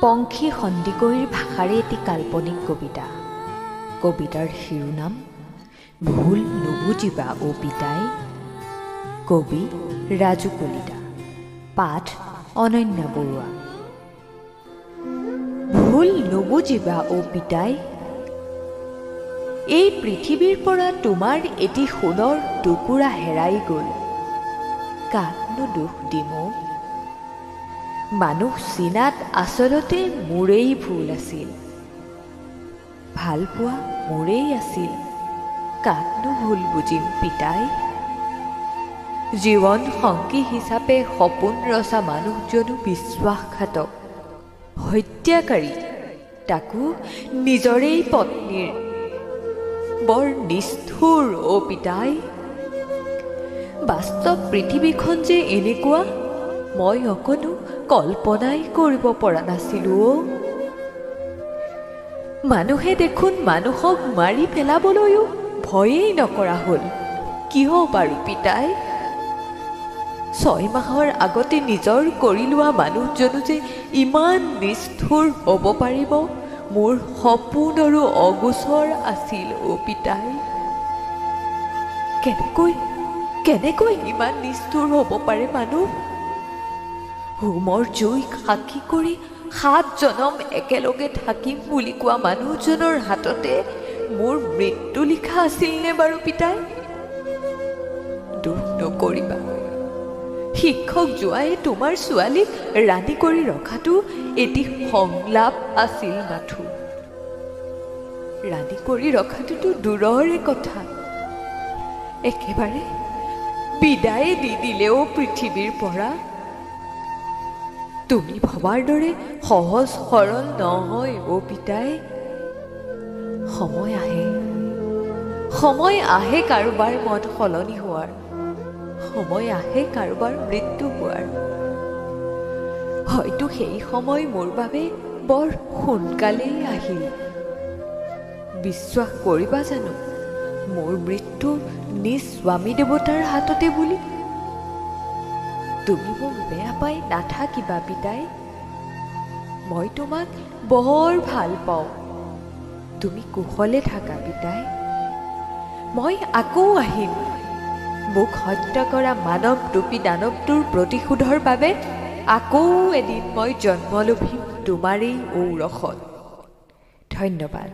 পংখী সন্দিকৈৰ ভাষাৰে এটি কাল্পনিক কবিতা। কবিতাৰ শিৰোনাম ভুল নুবুজিবা অ পিতাই। কবি ৰাজু কলিতা। পাঠ অনন্যা বৰুৱা। ভুল নুবুজিবা অ পিতাই, এই পৃথিৱীৰ পৰা তোমাৰ এটি সোণৰ টুকুৰা হেৰাই গ'ল। কাকনো দুখ দিম? মানুহ চিনাত আচলতে মোৰেই ভুল আছিল। ভাল পোৱা মোৰেই আছিল, কাকনো ভুল বুজিম পিতাই। জীৱন সংগী হিচাপে সপোন ৰচা মানুহজনো বিশ্বাসঘাতক, হত্যাকাৰী, তাকো নিজৰেই পত্নীৰ। বৰ নিষ্ঠুৰ অ পিতাই। বাস্তৱ পৃথিৱীখন যে এনেকুৱা মই অকণো কল্পনাই কৰিব পৰা নাছিলো অ। মানুহে দেখোন মানুহক মাৰি পেলাবলৈও ভয়েই নকৰা হ'ল। কিয় বাৰু পিতাই? 6 মাহৰ আগতে নিজৰ কৰি লোৱা মানুহজনো যে ইমান নিষ্ঠুৰ হ'ব পাৰিব, মোৰ সপোনৰো অগোচৰ আছিল অ পিতাই। কেনেকৈ ইমান নিষ্ঠুৰ হ'ব পাৰে মানুহ? হোমৰ জুইক সাক্ষী কৰি 7 জনম একেলগে থাকিম বুলি কোৱা মানুহজনৰ হাততে মোৰ মৃত্যু লিখা আছিল নে বাৰু পিতাই? দুখ নকৰিবা। শিক্ষক জোঁৱায়ে তোমাৰ ছোৱালীক ৰাণী কৰি ৰখাটো এটি সংলাপ আছিল মাথো। ৰাণী কৰি ৰখাটোতো দূৰৰে কথা, একেবাৰে বিদায়ে দি দিলেও পৃথিৱীৰ পৰা। তুমি ভবাৰ দৰে সহজ সৰল নহয় অ পিতাই। সময় আহে কাৰোবাৰ মন সলনি হোৱাৰ, সময় আহে কাৰোবাৰ মৃত্যু হোৱাৰ। হয়তো সেই সময় মোৰ বাবে বৰ সোনকালেই আহিল। বিশ্বাস কৰিবা জানো মোৰ মৃত্যু নিজ স্বামী দেৱতাৰ হাততে বুলি? তুমি মোক বেয়া পাই নাথাকিবা পিতাই। মই তোমাক বৰ ভাল পাওঁ। তুমি কুশলে থাকা পিতাই। মই আকৌ আহিম। মোক হত্যা কৰা মানৱ ৰূপী দানৱটোৰ প্ৰতিশোধৰ বাবে আকৌ এদিন মই জন্ম লভিম তোমাৰেই ঔৰসত। ধন্যবাদ।